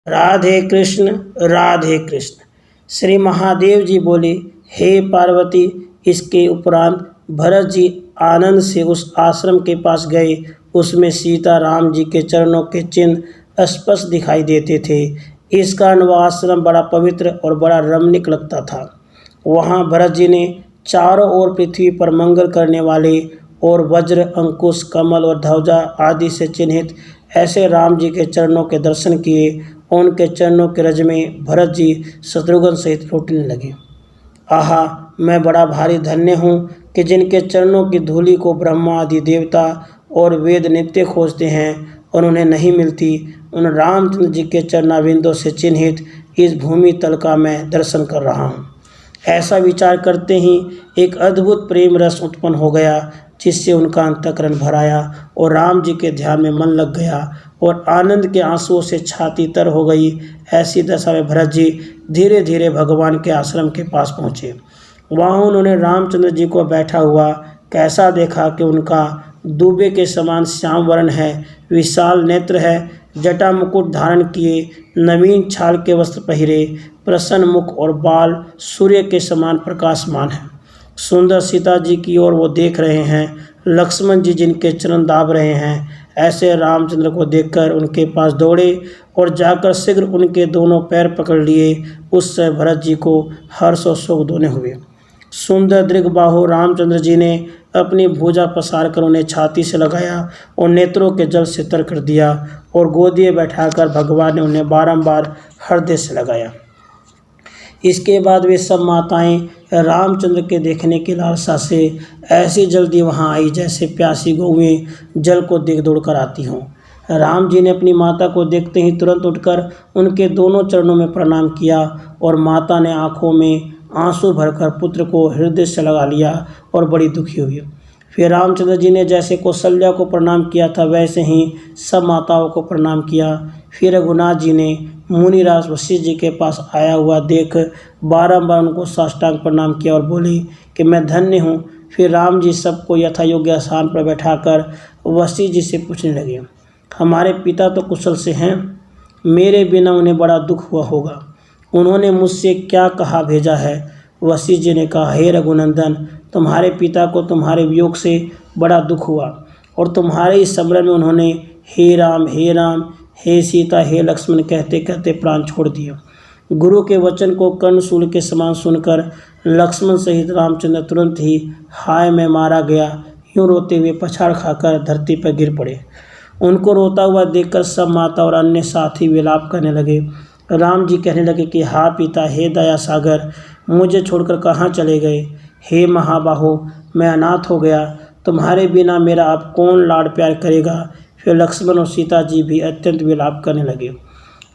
राधे कृष्ण। राधे कृष्ण। श्री महादेव जी बोले, हे पार्वती। इसके उपरांत भरत जी आनंद से उस आश्रम के पास गए। उसमें सीता राम जी के चरणों के चिन्ह स्पष्ट दिखाई देते थे। इस कारण वह आश्रम बड़ा पवित्र और बड़ा रमणीक लगता था। वहाँ भरत जी ने चारों ओर पृथ्वी पर मंगल करने वाले और वज्र, अंकुश, कमल और ध्वजा आदि से चिन्हित ऐसे राम जी के चरणों के दर्शन किए। उनके चरणों के रज में भरत जी शत्रुघ्न सहित लौटने लगे। आहा, मैं बड़ा भारी धन्य हूँ कि जिनके चरणों की धूलि को ब्रह्मा आदि देवता और वेद नित्य खोजते हैं और उन्हें नहीं मिलती, उन रामचंद्र जी के चरणाविंदों से चिन्हित इस भूमि तल का मैं दर्शन कर रहा हूँ। ऐसा विचार करते ही एक अद्भुत प्रेम रस उत्पन्न हो गया, जिससे उनका अंतःकरण भर आया और राम जी के ध्यान में मन लग गया और आनंद के आंसुओं से छाती तर हो गई। ऐसी दशा में भरत जी धीरे धीरे भगवान के आश्रम के पास पहुँचे। वहाँ उन्होंने रामचंद्र जी को बैठा हुआ कैसा देखा कि उनका दूबे के समान श्याम वर्ण है, विशाल नेत्र है, जटा मुकुट धारण किए, नवीन छाल के वस्त्र पहिरे, प्रसन्न मुख और बाल सूर्य के समान प्रकाशमान है। सुंदर सीता जी की ओर वो देख रहे हैं, लक्ष्मण जी जिनके चरण दाब रहे हैं। ऐसे रामचंद्र को देखकर उनके पास दौड़े और जाकर शीघ्र उनके दोनों पैर पकड़ लिए। उससे भरत जी को हर्ष और शोक दोनों हुए। सुंदर दीर्घबाहु रामचंद्र जी ने अपनी भुजा पसार कर उन्हें छाती से लगाया और नेत्रों के जल से तर कर दिया और गोदिए बैठाकर भगवान ने उन्हें बारंबार हृदय से लगाया। इसके बाद वे सब माताएं रामचंद्र के देखने की लालसा से ऐसी जल्दी वहां आई जैसे प्यासी गौएं जल को देख दौड़ कर आती हों। राम जी ने अपनी माता को देखते ही तुरंत उठकर उनके दोनों चरणों में प्रणाम किया और माता ने आंखों में आंसू भरकर पुत्र को हृदय से लगा लिया और बड़ी दुखी हुई। फिर रामचंद्र जी ने जैसे कौशल्या को प्रणाम किया था वैसे ही सब माताओं को प्रणाम किया। फिर रघुनाथ जी ने मुनिराज वशिष्ठ जी के पास आया हुआ देख बारंबार उनको साष्टांग प्रणाम किया और बोली कि मैं धन्य हूँ। फिर राम जी सबको यथा योग्य स्थान पर बैठाकर वशिष्ठ जी से पूछने लगे, हमारे पिता तो कुशल से हैं, मेरे बिना उन्हें बड़ा दुख हुआ होगा, उन्होंने मुझसे क्या कहा भेजा है। वशिष्ठ जी ने कहा, हे रघुनंदन, तुम्हारे पिता को तुम्हारे वियोग से बड़ा दुख हुआ और तुम्हारे इस स्मरण में उन्होंने हे राम, हे सीता, हे लक्ष्मण कहते कहते प्राण छोड़ दिए। गुरु के वचन को कर्णशूल के समान सुनकर लक्ष्मण सहित रामचंद्र तुरंत ही हाय मैं मारा गया यूँ रोते हुए पछाड़ खाकर धरती पर गिर पड़े। उनको रोता हुआ देखकर सब माता और अन्य साथी विलाप करने लगे। राम जी कहने लगे कि हा पिता, हे दया सागर, मुझे छोड़कर कहाँ चले गए। हे महाबाहो, मैं अनाथ हो गया, तुम्हारे बिना मेरा अब कौन लाड प्यार करेगा। फिर लक्ष्मण और सीता जी भी अत्यंत विलाप करने लगे।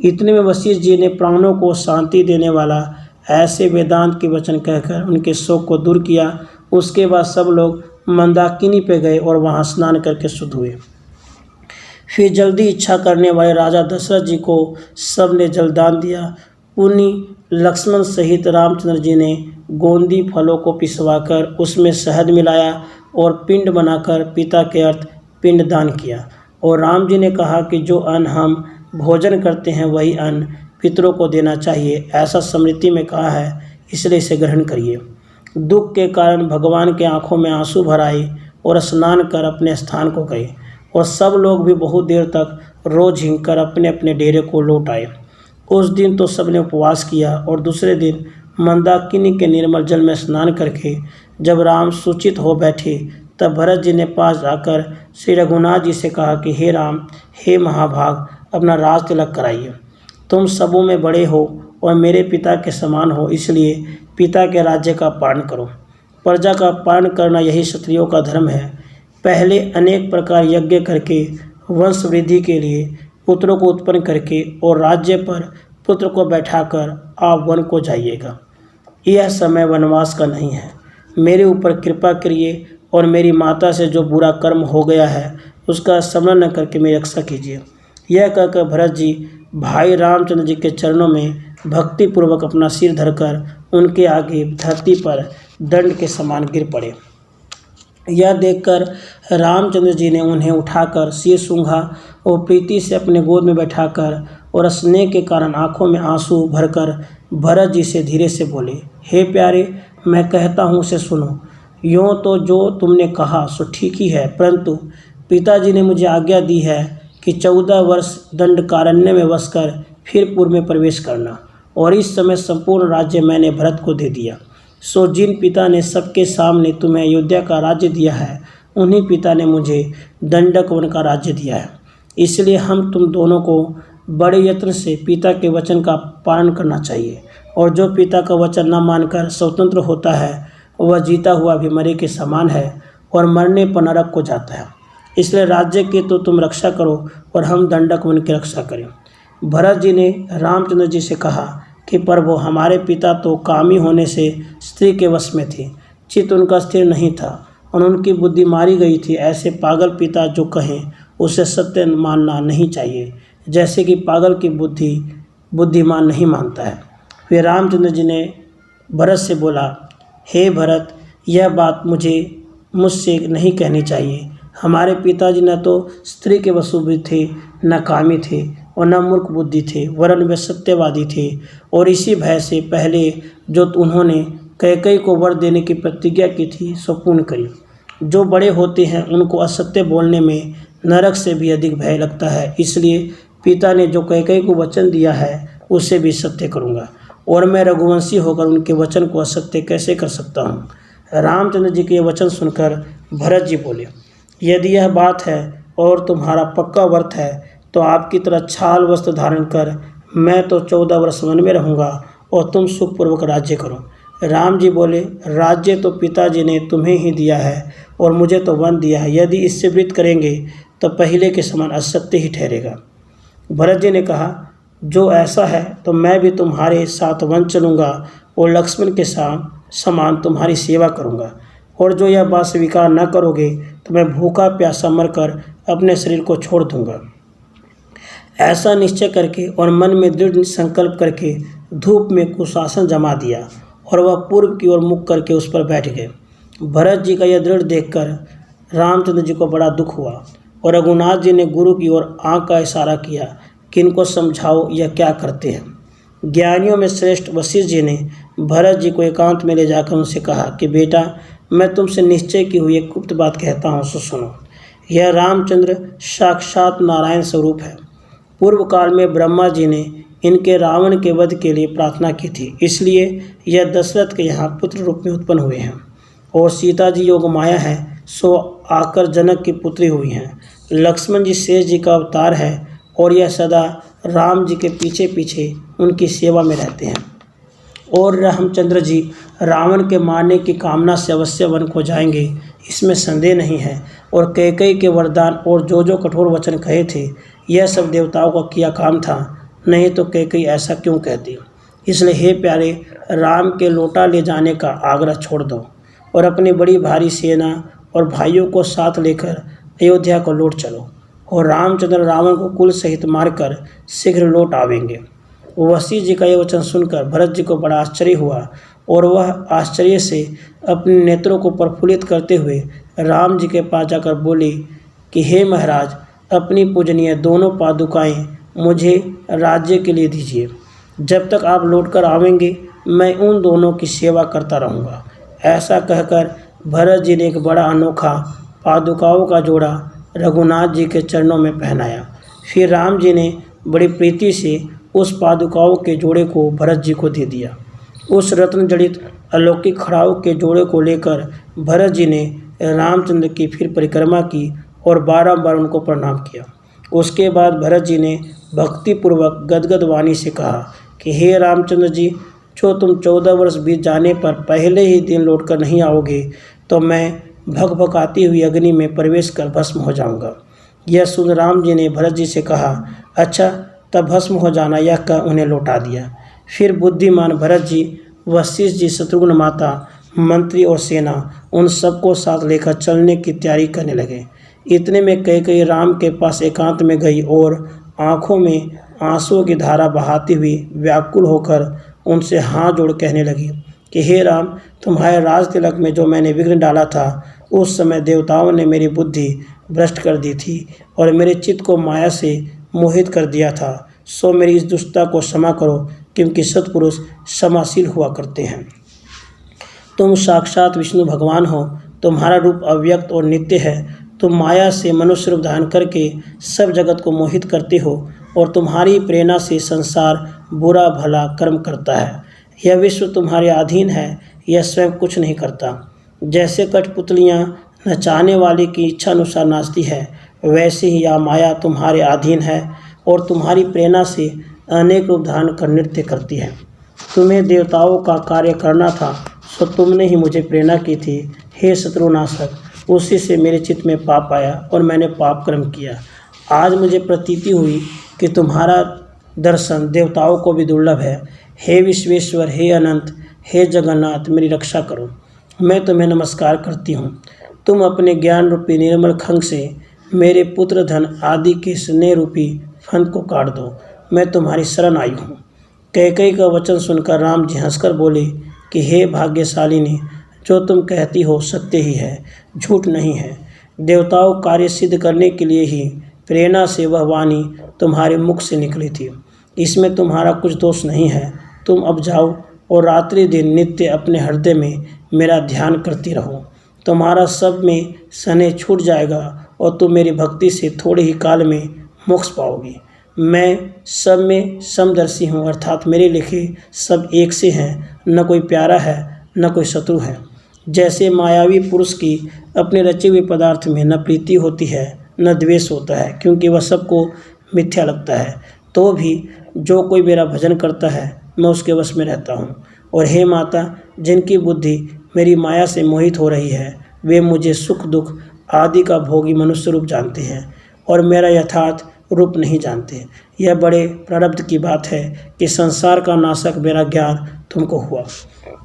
इतने में वशिष्ठ जी ने प्राणों को शांति देने वाला ऐसे वेदांत के वचन कहकर उनके शोक को दूर किया। उसके बाद सब लोग मंदाकिनी पे गए और वहाँ स्नान करके शुद्ध हुए। फिर जल्दी इच्छा करने वाले राजा दशरथ जी को सब ने जलदान दिया। पुण्य लक्ष्मण सहित रामचंद्र जी ने गोंदी फलों को पिसवाकर उसमें शहद मिलाया और पिंड बनाकर पिता के अर्थ पिंड दान किया। और राम जी ने कहा कि जो अन्न हम भोजन करते हैं वही अन्न पितरों को देना चाहिए, ऐसा स्मृति में कहा है, इसलिए इसे ग्रहण करिए। दुख के कारण भगवान के आंखों में आंसू भर आए और स्नान कर अपने स्थान को गए और सब लोग भी बहुत देर तक रोज हिंकर अपने अपने डेरे को लौट आए। उस दिन तो सबने उपवास किया और दूसरे दिन मंदाकिनी के निर्मल जल में स्नान करके जब राम सूचित हो बैठे तब भरत जी ने पास जाकर श्री रघुनाथ जी से कहा कि हे राम, हे महाभाग, अपना राज तिलक कराइए। तुम सबों में बड़े हो और मेरे पिता के समान हो, इसलिए पिता के राज्य का पालन करो। प्रजा का पालन करना यही क्षत्रियों का धर्म है। पहले अनेक प्रकार यज्ञ करके वंश वृद्धि के लिए पुत्रों को उत्पन्न करके और राज्य पर पुत्र को बैठाकर आप वन को जाइएगा। यह समय वनवास का नहीं है। मेरे ऊपर कृपा करिए और मेरी माता से जो बुरा कर्म हो गया है उसका स्मरण न करके मेरी रक्षा कीजिए। यह कहकर भरत जी भाई रामचंद्र जी के चरणों में भक्तिपूर्वक अपना सिर धरकर उनके आगे धरती पर दंड के समान गिर पड़े। यह देखकर रामचंद्र जी ने उन्हें उठाकर सिर सूंघा और प्रीति से अपने गोद में बैठाकर और स्नेह के कारण आंखों में आंसू भरकर भरत जी से धीरे से बोले, हे प्यारे, मैं कहता हूँ उसे सुनो। यूँ तो जो तुमने कहा सो ठीक ही है, परंतु पिताजी ने मुझे आज्ञा दी है कि 14 वर्ष दंडकारण्य में बसकर फिर पूर्व में प्रवेश करना, और इस समय संपूर्ण राज्य मैंने भरत को दे दिया। सो जिन पिता ने सबके सामने तुम्हें अयोध्या का राज्य दिया है, उन्हीं पिता ने मुझे दंडक वन का राज्य दिया है। इसलिए हम तुम दोनों को बड़े यत्न से पिता के वचन का पालन करना चाहिए, और जो पिता का वचन न मानकर स्वतंत्र होता है वह जीता हुआ भी मरे के समान है और मरने पर नरक को जाता है। इसलिए राज्य की तो तुम रक्षा करो और हम दंडक वन की रक्षा करें। भरत जी ने रामचंद्र जी से कहा कि प्रभु, हमारे पिता तो कामी होने से स्त्री के वश में थे, चित्त उनका स्थिर नहीं था और उनकी बुद्धि मारी गई थी। ऐसे पागल पिता जो कहें उसे सत्य मानना नहीं चाहिए, जैसे कि पागल की बुद्धिमान नहीं मानता है। फिर रामचंद्र जी ने भरत से बोला, हे भरत, यह बात मुझसे नहीं कहनी चाहिए। हमारे पिताजी न तो स्त्री के वशु भी थे, न कामी थे और न मूर्ख बुद्धि थे, वरन वे सत्यवादी थे। और इसी भय से पहले जो उन्होंने कैकेयी को वर देने की प्रतिज्ञा की थी सो पूर्ण करी। जो बड़े होते हैं उनको असत्य बोलने में नरक से भी अधिक भय लगता है। इसलिए पिता ने जो कैकेयी को वचन दिया है उसे भी सत्य करूँगा, और मैं रघुवंशी होकर उनके वचन को असत्य कैसे कर सकता हूँ। रामचंद्र जी के वचन सुनकर भरत जी बोले, यदि यह बात है और तुम्हारा पक्का व्रत है तो आपकी तरह छाल वस्त्र धारण कर मैं तो 14 वर्ष वन में रहूँगा और तुम सुखपूर्वक राज्य करो। राम जी बोले, राज्य तो पिताजी ने तुम्हें ही दिया है और मुझे तो वन दिया है। यदि इससे वृत करेंगे तो पहले के समान असत्य ही ठहरेगा। भरत जी ने कहा, जो ऐसा है तो मैं भी तुम्हारे साथ वन चलूँगा और लक्ष्मण के समान तुम्हारी सेवा करूँगा, और जो यह बात स्वीकार न करोगे तो मैं भूखा प्यासा मरकर अपने शरीर को छोड़ दूँगा। ऐसा निश्चय करके और मन में दृढ़ संकल्प करके धूप में कुशासन जमा दिया और वह पूर्व की ओर मुख करके उस पर बैठ गए। भरत जी का यह दृढ़ देखकर रामचंद्र जी को बड़ा दुख हुआ, और रघुनाथ जी ने गुरु की ओर आँख का इशारा किया कि इनको समझाओ यह क्या करते हैं। ज्ञानियों में श्रेष्ठ वशिष्ठ जी ने भरत जी को एकांत में ले जाकर उनसे कहा कि बेटा, मैं तुमसे निश्चय की हुई एक गुप्त बात कहता हूँ, सो सुनो। यह रामचंद्र साक्षात नारायण स्वरूप है। पूर्व काल में ब्रह्मा जी ने इनके रावण के वध के लिए प्रार्थना की थी, इसलिए यह दशरथ के यहाँ पुत्र रूप में उत्पन्न हुए हैं। और सीता जी योग माया है, सो आकर जनक की पुत्री हुई हैं। लक्ष्मण जी शेष जी का अवतार है और यह सदा राम जी के पीछे पीछे उनकी सेवा में रहते हैं। और रामचंद्र जी रावण के मारने की कामना से अवश्य वन को जाएंगे, इसमें संदेह नहीं है। और कैकेयी के वरदान और जो कठोर वचन कहे थे, यह सब देवताओं का किया काम था, नहीं तो कैकेयी ऐसा क्यों कहती। इसलिए हे प्यारे, राम के लौटा ले जाने का आग्रह छोड़ दो और अपनी बड़ी भारी सेना और भाइयों को साथ लेकर अयोध्या को लौट चलो, और रामचंद्र रावण को कुल सहित मारकर शीघ्र लौट आवेंगे। वशिष्ठ जी का यह वचन सुनकर भरत जी को बड़ा आश्चर्य हुआ, और वह आश्चर्य से अपने नेत्रों को प्रफुल्लित करते हुए राम जी के पास जाकर बोली कि हे महाराज, अपनी पूजनीय दोनों पादुकाएं मुझे राज्य के लिए दीजिए। जब तक आप लौटकर आवेंगे मैं उन दोनों की सेवा करता रहूँगा। ऐसा कहकर भरत जी ने एक बड़ा अनोखा पादुकाओं का जोड़ा रघुनाथ जी के चरणों में पहनाया। फिर राम जी ने बड़ी प्रीति से उस पादुकाओं के जोड़े को भरत जी को दे दिया। उस रत्न जड़ित अलौकिक खड़ाऊ के जोड़े को लेकर भरत जी ने रामचंद्र की फिर परिक्रमा की और बारंबार उनको प्रणाम किया। उसके बाद भरत जी ने भक्तिपूर्वक गदगद वाणी से कहा कि हे रामचंद्र जी, जो तुम 14 वर्ष बीत जाने पर पहले ही दिन लौटकर नहीं आओगे तो मैं भकभकाती हुई अग्नि में प्रवेश कर भस्म हो जाऊंगा। यह सुन राम जी ने भरत जी से कहा, अच्छा, तब भस्म हो जाना, यह कह उन्हें लौटा दिया। फिर बुद्धिमान भरत जी, वशिष्ठ जी, शत्रुघ्न माता, मंत्री और सेना उन सबको साथ लेकर चलने की तैयारी करने लगे। इतने में कैकेयी राम के पास एकांत में गई और आंखों में आंसुओं की धारा बहाती हुई व्याकुल होकर उनसे हाथ जोड़ कहने लगी कि हे राम, तुम्हारे राज तिलक में जो मैंने विघ्न डाला था, उस समय देवताओं ने मेरी बुद्धि भ्रष्ट कर दी थी और मेरे चित्त को माया से मोहित कर दिया था। सो मेरी इस दुष्टता को क्षमा करो, क्योंकि सत्पुरुष क्षमाशील हुआ करते हैं। तुम साक्षात विष्णु भगवान हो, तुम्हारा रूप अव्यक्त और नित्य है। तुम माया से मनुष्य रूप धारण करके सब जगत को मोहित करते हो, और तुम्हारी प्रेरणा से संसार बुरा भला कर्म करता है। यह विश्व तुम्हारे अधीन है, यह स्वयं कुछ नहीं करता। जैसे कठपुतलियाँ नचाने वाले की इच्छा अनुसार नाचती है, वैसे ही यह माया तुम्हारे अधीन है और तुम्हारी प्रेरणा से अनेक रूप धारण कर नृत्य करती है। तुम्हें देवताओं का कार्य करना था, सो तुमने ही मुझे प्रेरणा की थी। हे शत्रुनाशक, उसी से मेरे चित्त में पाप आया और मैंने पाप कर्म किया। आज मुझे प्रतीति हुई कि तुम्हारा दर्शन देवताओं को भी दुर्लभ है। हे विश्वेश्वर, हे अनंत, हे जगन्नाथ, मेरी रक्षा करो। मैं तुम्हें नमस्कार करती हूँ। तुम अपने ज्ञान रूपी निर्मल खंग से मेरे पुत्र धन आदि के स्नेह रूपी फंद को काट दो। मैं तुम्हारी शरण आई हूँ। कैकेयी का वचन सुनकर राम जी हंसकर बोले कि हे भाग्यशालिनी, जो तुम कहती हो सत्य ही है, झूठ नहीं है। देवताओं कार्य सिद्ध करने के लिए ही प्रेरणा से वह वाणी तुम्हारे मुख से निकली थी। इसमें तुम्हारा कुछ दोष नहीं है। तुम अब जाओ और रात्रि दिन नित्य अपने हृदय में मेरा ध्यान करती रहो। तुम्हारा सब में स्नेह छूट जाएगा और तुम मेरी भक्ति से थोड़े ही काल में मोक्ष पाओगी। मैं सब में समदर्शी हूँ, अर्थात मेरे लिखे सब एक से हैं, न कोई प्यारा है न कोई शत्रु है। जैसे मायावी पुरुष की अपने रचे हुए पदार्थ में न प्रीति होती है न द्वेष होता है, क्योंकि वह सबको मिथ्या लगता है, तो भी जो कोई मेरा भजन करता है मैं उसके वश में रहता हूँ। और हे माता, जिनकी बुद्धि मेरी माया से मोहित हो रही है, वे मुझे सुख दुख आदि का भोगी मनुष्य रूप जानते हैं और मेरा यथार्थ रूप नहीं जानते। यह बड़े प्रारब्ध की बात है कि संसार का नाशक मेरा ज्ञान तुमको हुआ।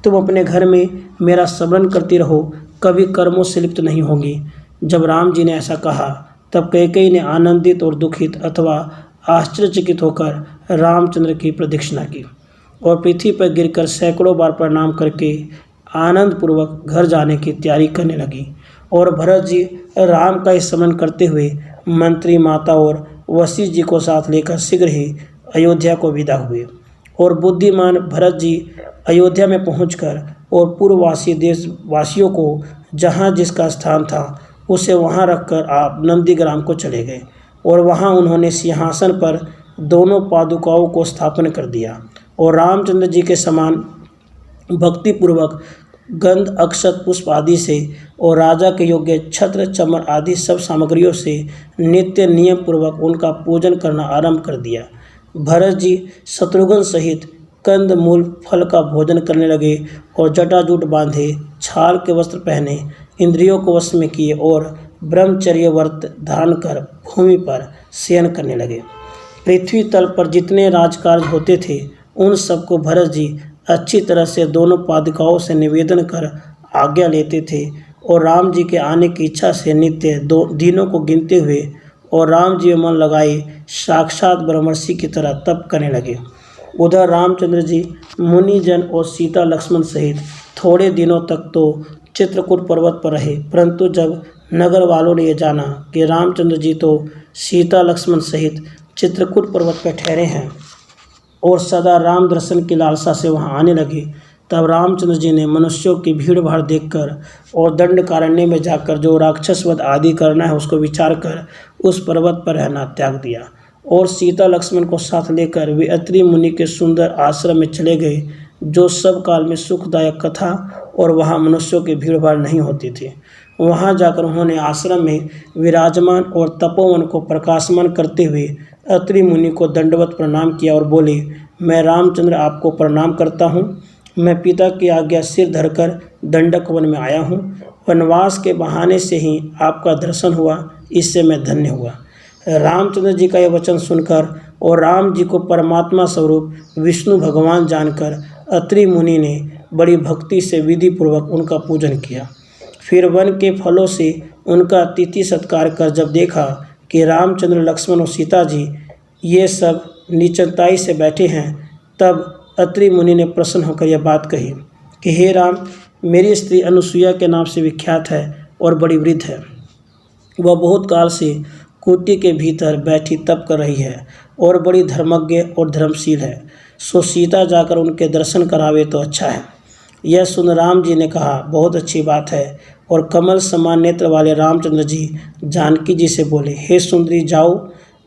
तुम अपने घर में मेरा स्मरण करती रहो, कभी कर्मों से लिप्त नहीं होगी। जब राम जी ने ऐसा कहा, तब कैकेयी ने आनंदित और दुखित अथवा आश्चर्यचकित होकर रामचंद्र की प्रदक्षिणा की और पृथ्वी पर गिरकर सैकड़ों बार प्रणाम करके आनंदपूर्वक घर जाने की तैयारी करने लगी। और भरत जी राम का स्मरण करते हुए मंत्री, माता और वशिष्ठ जी को साथ लेकर शीघ्र ही अयोध्या को विदा हुए। और बुद्धिमान भरत जी अयोध्या में पहुंचकर और पूर्ववासी देशवासियों को जहां जिसका स्थान था उसे वहां रखकर आप नंदीग्राम को चले गए और वहां उन्होंने सिंहासन पर दोनों पादुकाओं को स्थापन कर दिया और रामचंद्र जी के समान भक्तिपूर्वक गंध, अक्षत, पुष्प आदि से और राजा के योग्य छत्र, चमर आदि सब सामग्रियों से नित्य नियम पूर्वक उनका पूजन करना आरंभ कर दिया। भरत जी शत्रुघ्न सहित कंद मूल फल का भोजन करने लगे और जटाजूट बांधे, छाल के वस्त्र पहने, इंद्रियों को वश में किए और ब्रह्मचर्य व्रत धारण कर भूमि पर शयन करने लगे। पृथ्वी तल पर जितने राजकार्य होते थे उन सबको भरत जी अच्छी तरह से दोनों पादुकाओं से निवेदन कर आज्ञा लेते थे और राम जी के आने की इच्छा से नित्य दो दिनों को गिनते हुए और राम जी में मन लगाए साक्षात ब्रह्मर्षि की तरह तप करने लगे। उधर रामचंद्र जी मुनिजन और सीता लक्ष्मण सहित थोड़े दिनों तक तो चित्रकूट पर्वत पर रहे, परंतु जब नगर वालों ने यह जाना कि रामचंद्र जी तो सीता लक्ष्मण सहित चित्रकूट पर्वत पर ठहरे हैं और सदा राम दर्शन की लालसा से वहां आने लगे, तब रामचंद्र जी ने मनुष्यों की भीड़ भाड़ देखकर और दंडकारण्य में जाकर जो राक्षसवध आदि करना है उसको विचार कर उस पर्वत पर रहना त्याग दिया और सीता लक्ष्मण को साथ लेकर वे अत्रि मुनि के सुंदर आश्रम में चले गए, जो सब काल में सुखदायक कथा और वहाँ मनुष्यों की भीड़ भाड़ नहीं होती थी। वहाँ जाकर उन्होंने आश्रम में विराजमान और तपोवन को प्रकाशमान करते हुए अत्रि मुनि को दंडवत प्रणाम किया और बोले, मैं रामचंद्र आपको प्रणाम करता हूँ। मैं पिता की आज्ञा सिर धरकर दंडक वन में आया हूँ। वनवास के बहाने से ही आपका दर्शन हुआ, इससे मैं धन्य हुआ। रामचंद्र जी का यह वचन सुनकर और राम जी को परमात्मा स्वरूप विष्णु भगवान जानकर अत्रि मुनि ने बड़ी भक्ति से विधि पूर्वक उनका पूजन किया। फिर वन के फलों से उनका अतिथि सत्कार कर जब देखा कि रामचंद्र, लक्ष्मण और सीता जी ये सब निश्चिंताई से बैठे हैं, तब अत्रि मुनि ने प्रसन्न होकर यह बात कही कि हे राम, मेरी स्त्री अनुसुईया के नाम से विख्यात है और बड़ी वृद्ध है। वह बहुत काल से कुटी के भीतर बैठी तप कर रही है और बड़ी धर्मज्ञ और धर्मशील है, सो सीता जाकर उनके दर्शन करावे तो अच्छा है। यह सुन राम जी ने कहा, बहुत अच्छी बात है। और कमल समान नेत्र वाले रामचंद्र जी जानकी जी से बोले, हे सुंदरी, जाओ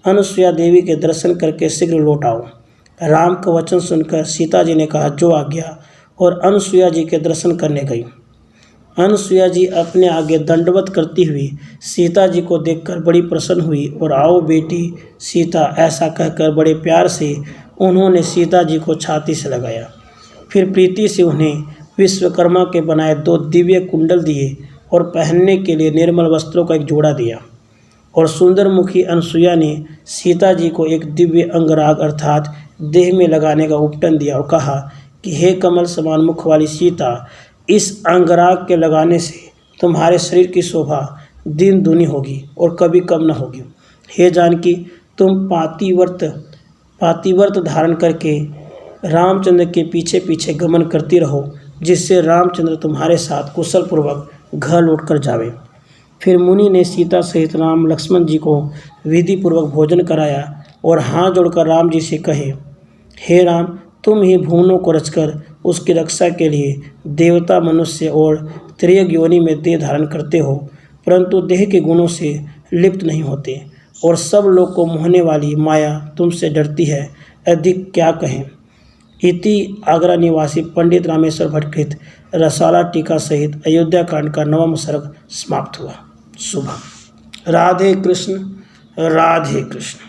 अनुसुईया देवी के दर्शन करके शीघ्र लौट आओ। राम का वचन सुनकर सीता जी ने कहा, जो आज्ञा, और अनुसुईया जी के दर्शन करने गई। अनुसुईया जी अपने आगे दंडवत करती हुई सीता जी को देखकर बड़ी प्रसन्न हुई और आओ बेटी सीता ऐसा कहकर बड़े प्यार से उन्होंने सीता जी को छाती से लगाया। फिर प्रीति से उन्हें विश्वकर्मा के बनाए 2 दिव्य कुंडल दिए और पहनने के लिए निर्मल वस्त्रों का एक जोड़ा दिया। और सुंदरमुखी अनुसुईया ने सीता जी को एक दिव्य अंगराग अर्थात देह में लगाने का उपटन दिया और कहा कि हे कमल समान मुख वाली सीता, इस अंगराग के लगाने से तुम्हारे शरीर की शोभा दिन दूनी होगी और कभी कम न होगी। हे जानकी, तुम पातिव्रत धारण करके रामचंद्र के पीछे पीछे गमन करती रहो, जिससे रामचंद्र तुम्हारे साथ कुशल पूर्वक घर लौट कर जावे। फिर मुनि ने सीता सहित राम लक्ष्मण जी को विधि पूर्वक भोजन कराया और हाथ जोड़कर राम जी से कहे, हे राम, तुम ही भुवनों को रचकर उसकी रक्षा के लिए देवता, मनुष्य और त्रियग योनि में देह धारण करते हो, परंतु देह के गुणों से लिप्त नहीं होते और सब लोग को मोहने वाली माया तुमसे डरती है। अधिक क्या कहें। इति आगरा निवासी पंडित रामेश्वर भट्ट कृत रसाला टीका सहित अयोध्या कांड का 9वां सर्ग समाप्त हुआ। शुभ। राधे कृष्ण, राधे कृष्ण।